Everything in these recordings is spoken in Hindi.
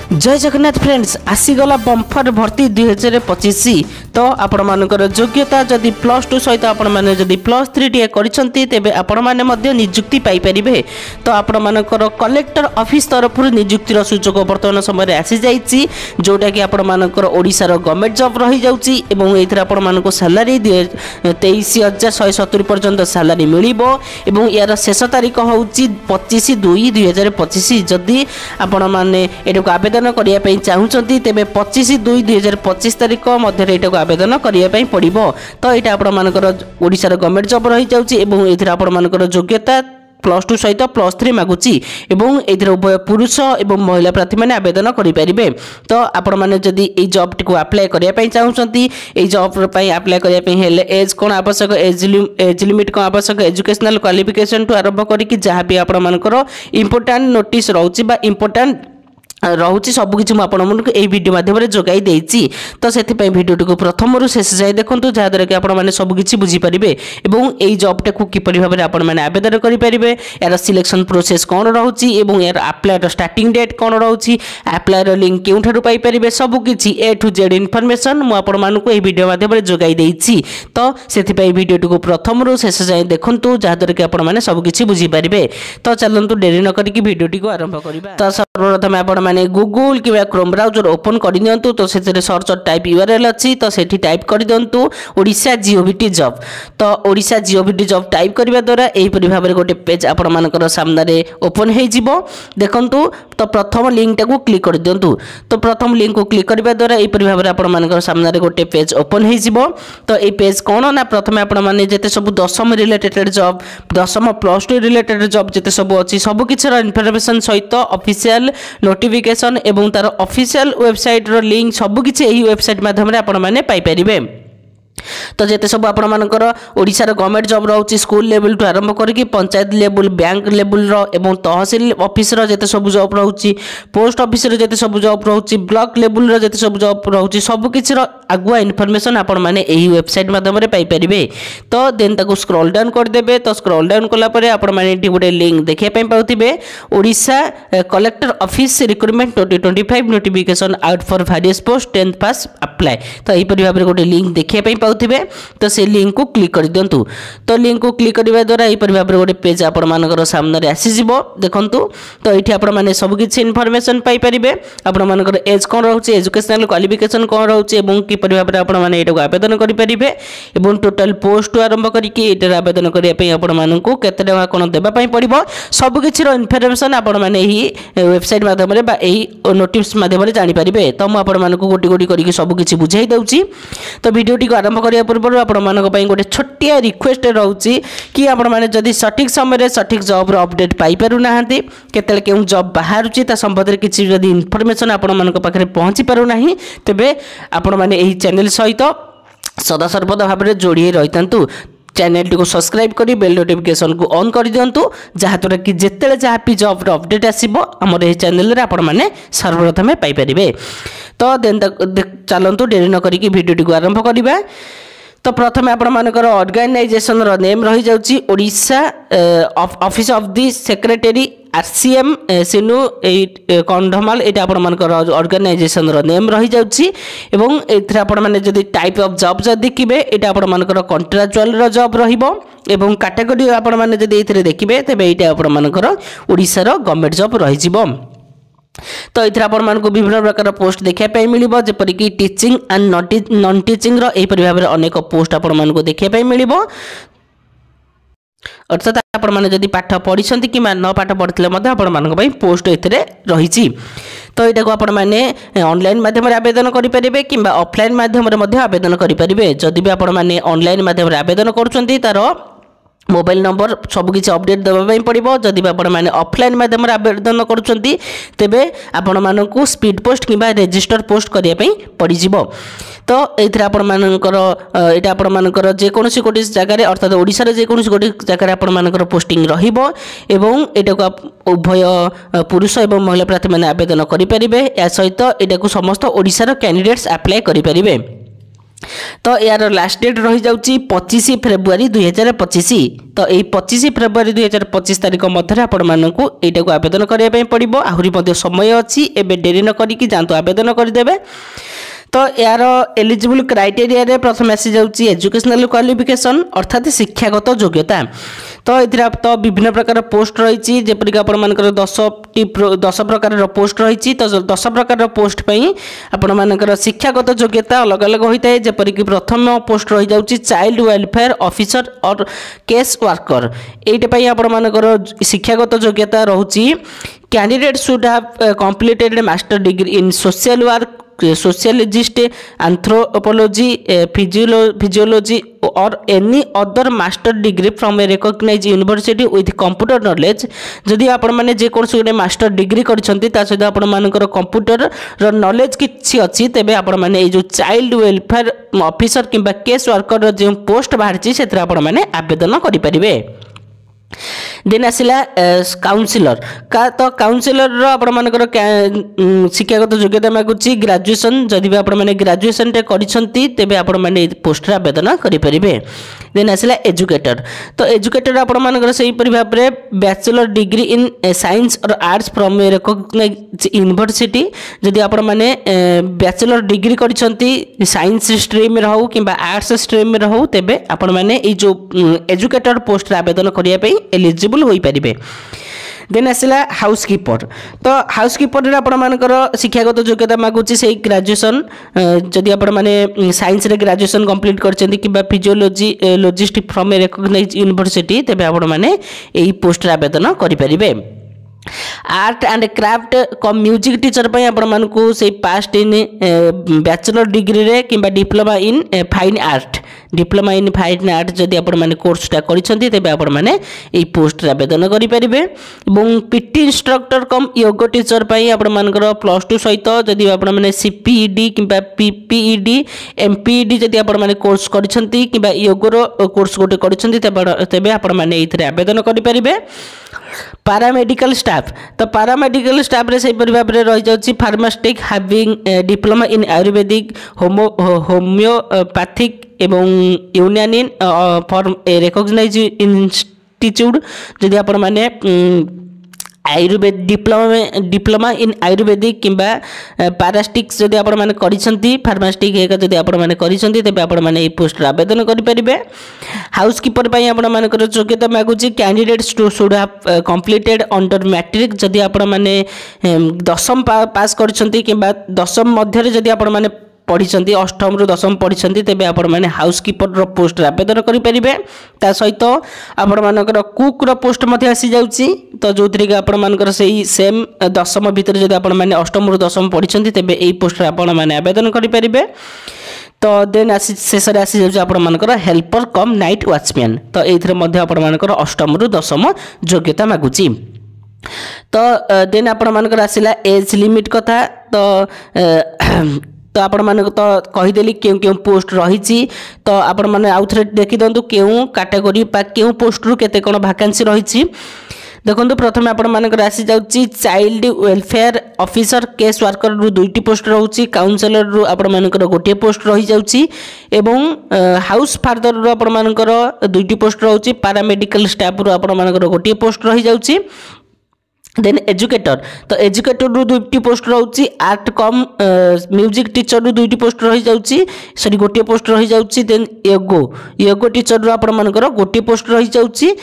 जय जगन्नाथ फ्रेंड्स आसीगला बम्फर भर्ती 2025 तो आपण मानकर योग्यता जदि +2 सहित आपण माने जदि +3 टी करिसंती तेबे आपण माने मध्य नियुक्ति पाई परिबे। तो आपण मानकर कलेक्टर ऑफिस तरफ नियुक्तिर सूचक वर्तमान समय आसी जाईची जोटा कि आपण मानकर ओडिसा रो गवर्नमेंट जॉब रही जाउची एवं एथरा आपण मानको सैलरी 23,170 पर्यंत सैलरी मिलिबो एवं यार शेष तारीख होउची 25/2/2025 जदि आपण माने एटको आवेदन करिया पई चाहुचंती तेबे 25/2/2025 तारीख मध्य एटको आवेदन करिया पई पड़िबो। तो एटा आपण मानकर ओडिसा रो गवर्नमेंट जॉब रही जाउची एवं एथरा आपण मानकर योग्यता +2 सहित +3 मागुची एवं एथरा उभय पुरुष एवं महिला प्रार्थी माने आवेदन करि परिबे। तो आपण माने जदि ए जॉब टिको अप्लाई करिया पई चाहुचंती ए जॉब पई अप्लाई करिया पई हेले एज कोन आवश्यक एज लिमिट कोन आवश्यक एजुकेशनल क्वालिफिकेशन टू आरंभ करी कि जहां भी आपण मानकर इंपोर्टेंट नोटिस रहउची बा इंपोर्टेंट रहुची सबकिछि मु आपण मन ए वीडियो माध्यम रे जोगाई देछि। तो सेति पई वीडियो को प्रथम रु शेष जाय देखंतु जहा द्वारा कि आपण माने सबकिछि बुझी परिबे एवं एई जॉब टा को किपरि भाबरे आपण माने आवेदन करि परिबे यार सिलेक्शन प्रोसेस कोन रहउची एवं यार अप्लाई रो स्टार्टिंग डेट कोन रहउची अप्लाई रो लिंक केउठारु पाई परिबे सबकिछि ए टू जेड इन्फॉर्मेशन मु आपण मानु को ए वीडियो माध्यम रे जोगाई देछि। तो सेति पई वीडियो को प्रथम रु शेष जाय देखंतु जहा द्वारा कि आपण माने सबकिछि बुझी परिबे। तो चलंतु देरी न करी कि वीडियो को आरंभ करिबा। तो सर्वप्रथम आपण माने गूगल कि क्रोम ब्राउजर ओपन कर दियंतु। तो से सर्च टाइप यूआरएल अच्छी तो सेठी टाइप कर दियंतु ओडिशा जीओवीटी जॉब। तो ओडिशा जीओवीटी जॉब टाइप करबा द्वारा एही परि भाबरे गोटे पेज आपण मानकर सामने रे ओपन हे जिवो देखंतु। तो प्रथम लिंक टाको क्लिक कर दियंतु। तो प्रथम लिंक को क्लिक करबा द्वारा एही परि भाबरे आपण मानकर सामने रे गोटे पेज ओपन हे जिवो। तो ए पेज कोन ना प्रथम आपण माने जेते सब दशम रिलेटेड जॉब दशम +2 रिलेटेड जॉब जेते सब अछि सब किछर इन्फॉर्मेशन सहित ऑफिशियल नोटिफिकेशन एवं तार ऑफिशियल वेबसाइट रो लिंक सब किछि एही वेबसाइट माध्यम रे आपण माने पाई परिबे। तो जेते सब आपण मानकर ओडिसा रो गवर्नमेंट जॉब रहउची स्कूल लेवल टू आरंभ करिकि पंचायत लेवल बैंक लेवल रो एवं तहसील ऑफिस रो जेते सब जॉब रहउची पोस्ट ऑफिस रो जेते सब जॉब रहउची ब्लॉक लेवल रो जेते सब जॉब रहउची सब किछि रो आगुआ इन्फॉर्मेशन आपण माने एही वेबसाइट माध्यम रे पाई परिबे। तो देन ताको स्क्रॉल डाउन कर देबे। तो स्क्रॉल डाउन कला परे आपण माने एठी गोटे लिंक देखिया पई पाउथिबे Odisha collector office recruitment 2025 notification out for various post 10th pass apply. तो एही परि भाबरे गोटे लिंक देखिया पई पाउथिबे। तो से लिंक को क्लिक कर दियंतु। तो लिंक को क्लिक करबा द्वारा एही परि भाबरे गोटे पेज आपण मानकर सामने रे आसी जिवो देखंतु। तो एठी आपण माने सब किछि इन्फॉर्मेशन पाई परिबे आपण मानकर एज कोन रहउची एजुकेशनल क्वालिफिकेशन कोन रहउची एवं कि परि भाबरे आपण माने एटाको आवेदन करि परिबे एवं टोटल पोस्ट आरंभ करी कि एटार आवेदन करिया पई आपण माननको केते टका कोन देबा पई पड़िबो सब किछि रो इन्फॉर्मेशन आपण माने एही वेबसाइट माध्यम रे बा एही नोटिस माध्यम रे जानि परिबे। तो मु आपण माननको गोटी गोटी करी कि सब किछि बुझाई दउची। तो वीडियो टी को आरंभ करिया पूर्व आपण मानक पई गोटे छोटिया रिक्वेस्ट रहउची कि आपण माने जदि सठिक समय रे सठिक जॉब रो अपडेट पाई पारु नाहंती केतले केउ जॉब बाहरुची ता संबंध रे किछि जदि इन्फॉर्मेशन आपण मानक पाखरे पहुंची पारु नाही तेबे आपण माने एही चैनल सहित सदा सर्वदा भाबरे जोड़ी रहितंतु। चैनल को सब्सक्राइब करी बेल नोटिफिकेशन को ऑन कर दियंतु जहा द्वारा कि जेतेले जहा भी जॉब रो अपडेट आसीबो हमर एही चैनल रे आपण माने सर्वप्रथम पाई परिबे। तो देन चलंतु देरी न करी कि वीडियो को आरंभ करिबा। तो प्रथम आपण मानकर ऑर्गेनाइजेशन रो नेम रही जाउची Odisha office of the secretary RCM सिनु कंधमाल एटा आपण मानकर ऑर्गेनाइजेशन रो नेम रही जाउची एवं एथरा आपण माने जदी टाइप ऑफ जॉब जदी देखिबे एटा आपण मानकर कॉन्ट्रैक्चुअल रो जॉब रहिबो एवं कैटेगरी आपण माने जदी एथरे देखिबे तबे एटा आपण मानकर ओडिसा रो गवर्नमेंट जॉब रही जिवो। तो इथरा आपण मानको विभिन्न प्रकार पोस्ट देखिया पई मिलिबो जेपरि कि टीचिंग एंड नॉन टीचिंग रो एही परि भाबरे अनेक पोस्ट आपण मानको देखिया पई मिलिबो। अर्थात आपण माने जदी पाठ पढिसंती कि न पाठ पढितले मध्ये आपण मानको पई पोस्ट एथरे रहिछि। तो एटा को आपण माने ऑनलाइन माध्यम रे आवेदन करि परिबे किबा ऑफलाइन माध्यम रे मध्ये आवेदन करि परिबे। जदी भी आपण माने ऑनलाइन माध्यम रे आवेदन करचंती तारो मोबाइल नंबर सब किछि अपडेट देबा पड़ो। जदि आपण माने ऑफलाइन माध्यम आवेदन करुछंती तेबे आपण मानकु स्पीड पोस्ट किबा रजिस्टर पोस्ट करिया पई पड़ी जिवो। तो एथरा आपण मानकर एटा आपण मानकर जे कोनोसी कोटी जगह रे अर्थात ओडिसा रे जे कोनोसी कोटी जगह रे आपण मानकर पोस्टिंग रहिबो एवं एटा को उभय पुरुष एवं महिला प्रार्थी माने आवेदन करि परिबे। या सहित एटा को समस्त ओडिसा रो कैंडिडेट्स अप्लाई करि परिबे। तो यार लास्ट डेट रही जाउची 25 फेब्रुआरी 2025। तो यही 25 फेब्रुआरी 2025 तारीख मध्य आपण मानकु एटा को आवेदन करिया पई पड़िबो। आहुरी मध्ये समय अछि, एबे डेरी न करी कि जानतो आवेदन कर देबे। तो यार एलिजिबल क्राइटेरिया रे प्रथम आसी जाउची एजुकेशनल क्वालिफिकेशन अर्थात शिक्षागत योग्यता। तो एथिरा तो विभिन्न प्रकार पोस्ट रही जेपरिक आपण मानकर 10 प्रकार पोस्ट रही। तो 10 प्रकार पोस्ट पई आपण मानकर शिक्षागत योग्यता अलग अलग होता है। जेपरिक प्रथम पोस्ट रही जाउची child welfare officer or case worker. एइटे पई आपण मानकर शिक्षागत योग्यता रहउची candidate should have completed master degree in social work, sociologist, anthropology, physiology or any other master degree from a recognised university with computer knowledge. जदि आपण माने जे कोर्स गोटे मास्टर डिग्री करछंती ता सहित आपण मानकर कंप्यूटर रो नॉलेज किछि अछि तेबे आपण माने ए जो चाइल्ड वेलफेयर ऑफिसर किंबा केस वर्कर रो जे पोस्ट बाहरछि सेतरा आपण माने आवेदन करि परिबे। देन आसिला काउंसिलर का। तो काउंसिलर आपण मानकर शिक्षागत योग्यता मागुची ग्रेजुएशन। जदि आपण माने ग्रेजुएशन टे करिसंती तेबे आपण माने पोस्ट रे आवेदन करि परिबे। देन आसिला एजुकेटर। तो एजुकेटर आपण मानकर सही परिभाव रे bachelor degree in science or arts from a recognised university. जदि आपण माने बैचलर डिग्री करिसंती साइंस स्ट्रीम रे हो किबा आर्ट्स स्ट्रीम रे हो तेबे आपण माने ए जो एजुकेटर पोस्ट रे आवेदन करिया पई एलिजिबल होई परिबे। देन आसिला हाउसकीपर। तो हाउसकीपर आपण मानकर शिक्षागत योग्यता मागुची से ग्रेजुएशन। जदि आपण माने साइंस रे ग्रेजुएशन कंप्लीट करछंती किबा फिजियोलॉजी लॉजिस्ट फ्रॉम ए रिकॉग्नाइज्ड यूनिवर्सिटी तेबे आपण माने एही पोस्ट रे आवेदन करि परिबे। Art and craft cum music teacher पर आपण मानकु से पास्ट इन बैचलर डिग्री रे किंबा diploma in fine art, diploma in fine art जदि आपण माने कोर्सटा करिसंती तेबे आपण माने एई पोस्ट रे आवेदन करि परिबे। एवं पीटी इंस्ट्रक्टर कम योग टीचर पई आपण मानकर +2 सहित जदि आपण माने सीपीईडी किंबा पीपीईडी एमपीईडी जदि आपण माने कोर्स करिसंती किंबा योग रो कोर्स गोटे करिसंती तेबे आपण माने एइथरे आवेदन करि परिबे। Paramedical staff. तो पैरामेडिकल स्टाफ रे सही परिभाव रे रहि जाउची pharmacist having diploma in ayurvedic, homeopathic एवं Unani for a recognised institute. जदि आपण माने आयुर्वेद डिप्लोमा इन आयुर्वेदिक किंबा पैरास्टिक्स जदि आपण माने करिसंती फार्मास्टिक एक जदि आपण माने करिसंती तेबे आपण माने ए पोस्ट रे आवेदन करि परिबे। हाउसकीपर पई आपण मानकर योग्यता मागुची candidate should have completed under matric. जदि आपण माने 10th पास करिसंती किंबा 10th मध्य रे जदि आपण माने पढ़ी अष्टम रु 10th पढ़ी तेबे आपण माने हाउसकीपर रो पोस्ट आवेदन करि परिबे। ता सहित आपण मानकर कुक रो पोस्ट मध्ये आसी जाउची। तो जोथरे के आपण मानकर सेही सेम 10th भीतर जदि आपण माने अष्टम रु 10th पढ़ी तेबे एई पोस्ट आपण माने आवेदन करि परिबे। तो देन आसी शेष रे आसी जाउची आपण मानकर हेल्पर कम नाइट वॉचमैन। तो एइथरे मध्ये आपण मानकर अष्टम रु 10th योग्यता मागुची। तो देन आपण मानकर आसिला एज लिमिट कथा। तो आपण माने तो कहिदेली केउ केउ पोस्ट रही। तो आपण माने आउ थरे देखि दंतु केउ कैटेगरी पा केउ पोस्ट रु केते कोन वैकेंसी रही। देखो प्रथम आपण मानकर आसी जाउची child welfare officer case worker रु 2टी पोस्ट रहउची, काउंसलर रु आपण मानकर गोटे पोस्ट रही जाउची एवं हाउस फादर रु आपण मानकर 2टी पोस्ट रहउची, पैरामेडिकल स्टाफ रु आपण मानकर गोटे पोस्ट रही जाउची। Then educator. तो एजुकेटर रु 2टी पोस्ट रहउची, आर्ट कम म्यूजिक टीचर रु 2टी पोस्ट रही जाउची, सॉरी गोटे पोस्ट रही जाउची। देन योगो टीचर रु आपण मानकर गोटे पोस्ट रही जाउची,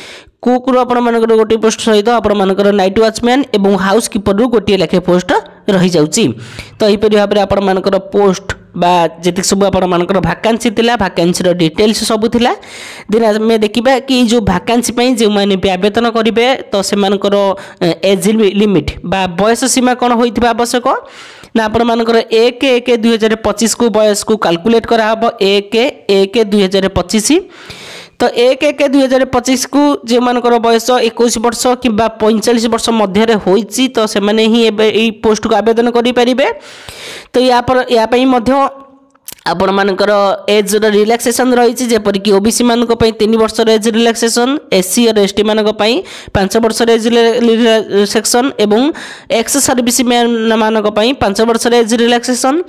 कुक रु आपण मानकर गोटे पोस्ट सहित आपण मानकर नाइट वॉचमैन एवं हाउसकीपर रु गोटे लेखे पोस्ट रही जाउची। तो एही परि भाबरे आपण मानकर पोस्ट बा जेति सब आपण मानकर वैकेंसी थिला, वैकेंसी रो डिटेल्स सब थिला। दिन आमे देखिबा कि जो वैकेंसी पई जे माने आवेदन करिवे तो से मानकर एज लिमिट बा बयस सीमा कोन होइथिबा आवश्यक ना आपण मानकर 1/1/2025 को बयस को कैलकुलेट करा हबो 1/1/2025। तो 1/1/2025 को जे मानकर बयस 21 वर्ष किबा 45 वर्ष मध्य रे होइची तो से माने ही एई पोस्ट को आवेदन करि परिबे। तो या पई मध्य आपण मानकर एज रिलैक्सेशन रही जेपरिक ओबीसी मान 3 वर्ष एज रिलैक्सेशन, एससी और एसटी मान 5 वर्ष एज रिलैक्सेशन एवं एक्स सर्विस मैन मान 5 वर्ष एज रिलैक्सेशन,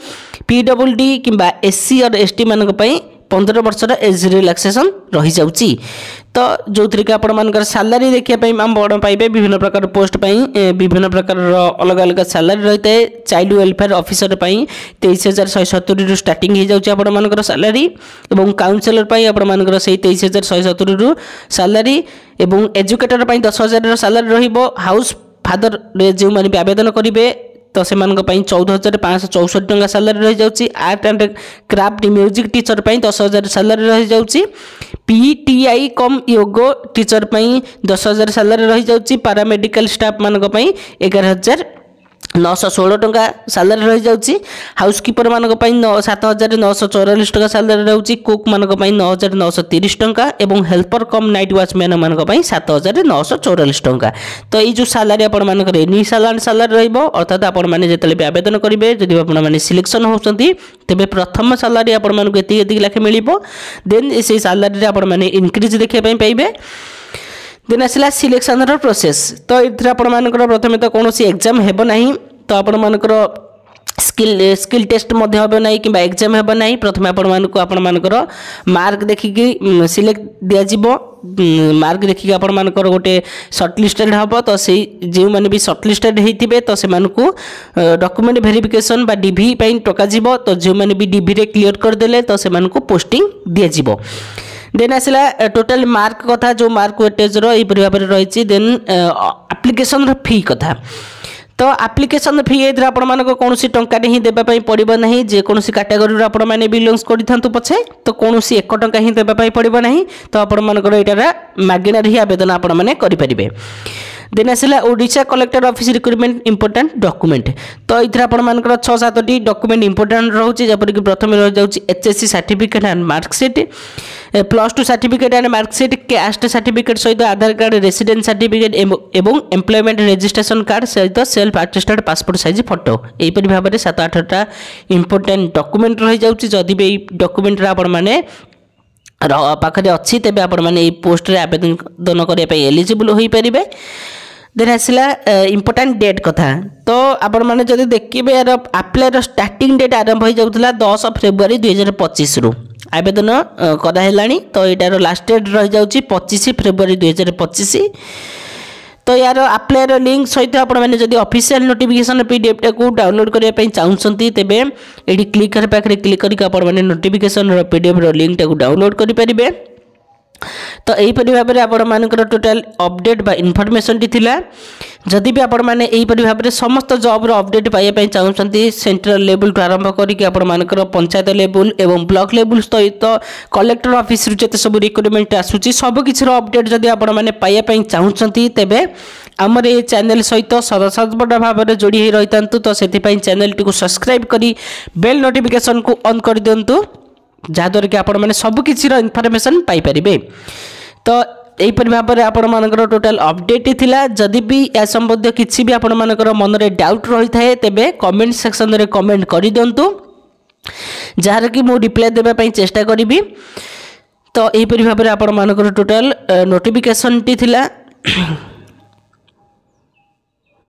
पीडब्ल्यूडी किंबा एससी और एसटी मान 15 वर्ष एज रिलैक्सेशन रही जाउची। तो जो थी कि आपण मानकर सैलरी देखिए बड़ पाइबे विभिन्न प्रकार पोस्ट विभिन्न प्रकार अलग अलग सैलरी रही है। चाइल्ड वेलफेयर ऑफिसर 23,170 स्टार्टिंग हो जाउची आपण मानकर सैलरी एवं काउंसिलर आपण मानकर से 23,170 सैलरी एवं एजुकेटर 10,000 सैलरी रहिबो। हाउस फादर जो माने भी आवेदन करेंगे तो से 14,564 टंका सैलरी रही जाउची। Art and craft music teacher 10,000 salary रही जाउची। PTI cum yoga teacher 10,000 salary रही जाउची। पैरामेडिकल स्टाफ मान 11,916 टंका सैलरी रही जाउची। हाउसकीपर मान 7,944 टंका सैलरी रहउची। कुक मान 9,930 टंका एवं हेल्पर कम नाइट वॉचमैन मान 7,944 टंका। तो ये जो सैलरी आपण मानकर इनिशियल सैलरी रहिबो अर्थात आपण माने जेतले भी आवेदन करिवे जदि आपण माने सिलेक्शन होउछंती तेबे प्रथम सैलरी आपण मानक एति लाख मिलिबो। देन से सैलरी रे आपण माने इंक्रीज देखिया पई पाइबे। देन आसला सिलेक्शन प्रोसेस। तो ये प्रथम तो कौन एग्जाम हेब नहीं तो आपण मानकर स्किल टेस्ट हे ना कि एग्जाम हेब ना। प्रथम आपण मानकर मार्क देखिकी सिलेक्ट दिज्व। मार्क देखिए आपण मानकर गोटे सर्टलिस्टेड हम तो से जो मैंने भी सर्टलिस्टेड होते तो से डॉक्यूमेंट वेरिफिकेशन बा डीवी टका जीव। तो जो मैंने भी डीवी रे क्लियर करदेले तो से पोस्टिंग दिज्व। देन आसला टोटल मार्क कथा जो मार्क वेटेज रही भाव में रही। देन एप्लिकेशन फी कथा तो एप्लिकेशन फी ये कौन टंका ही देवाई पड़ो ना। जेकोसी कैटेगोरी आपण मैंने बिलोंग्स कर पछे तो कौन एक टंका ही देवाई पड़ो ना। तो आपर यहाँ मागणार ही आवेदन आपण मैंने करेंगे। देन आसला Odisha collector office recruitment important document. तो ये आप 6-7 डॉक्यूमेंट इंपोर्टेंट रोचे जपरिक प्रथम रही जाऊँगी HSC certificate and marksheet, +2 certificate and marksheet, caste certificate सहित आधार कार्ड, रेसिडेंस सर्टिफिकेट एवं एम्प्लॉयमेंट रजिस्ट्रेशन कार्ड सहित self attested passport size photo. यहीपरि भाव में 7-8टा इंपोर्टेंट डॉक्यूमेंट रही जाऊँगी। जदि भी डॉक्यूमेंट आपण मैंने पाखे अच्छी तेज आपण मैंने पोस्ट रे आवेदन करने एलिजिबल हो पारे। देन आसला इंपोर्टेंट डेट कथा तो आपण मैंने जब देखिए यार आप्लायर स्टार्टिंग डेट आरंभ हो जाऊला 10 फेब्रुआरी 2025 रु आवेदन कराला। तो यार लास्ट डेट रही जाऊँगी 25 फेब्रुआरी 2025। तो यार आप्लायर लिंक सहित आप ऑफिशियल नोटिफिकेशन पीडीएफ टाक डाउनलोड करने चाहते तेबे ये क्लिक पाखे क्लिक करके नोटिफिकेशन पीडीएफ लिंक टाक डाउनलोड करेंगे। तो यहीपरि भाव में आपण मानकर टोटाल अपडेट बा इनफॉरमेशन टी थिला। जदि भी आपण माने यहीपरि भाव में समस्त जॉब रो अपडेट पाइबा चाहते सेंट्रल लेवल टू आरंभ करके आपण मानकर पंचायत लेवल एवं ब्लॉक लेवल सहित कलेक्टर ऑफिस जते सब रिक्रुटमेंट आसुची सब किसी अपडेट जदि आपण माने पाइबा चाहते तेबे आमर ये चैनल सहित सदस्यता भाव में जोड़ी रही था। तो से चैनल टी सब्सक्राइब करी बेल नोटिफिकेशन को ऑन कर दिंतु जहाँद्वारा कि आपण मैंने सबकि इनफॉरमेशन पाइपर। तो यहीपरि भाव में आपण मानकर टोटाल अपडेट थिला। जदि भी या संबंधी किसी भी आपण मानकर मन में डाउट रही थाए तेबे कमेंट सेक्शन रे कमेंट कर दिंतु जार कि मु रिप्लाई देबा चेष्टा करी। तो यहीपरि भाव में आपण मानकर टोटाल नोटिफिकेशन टी थिला।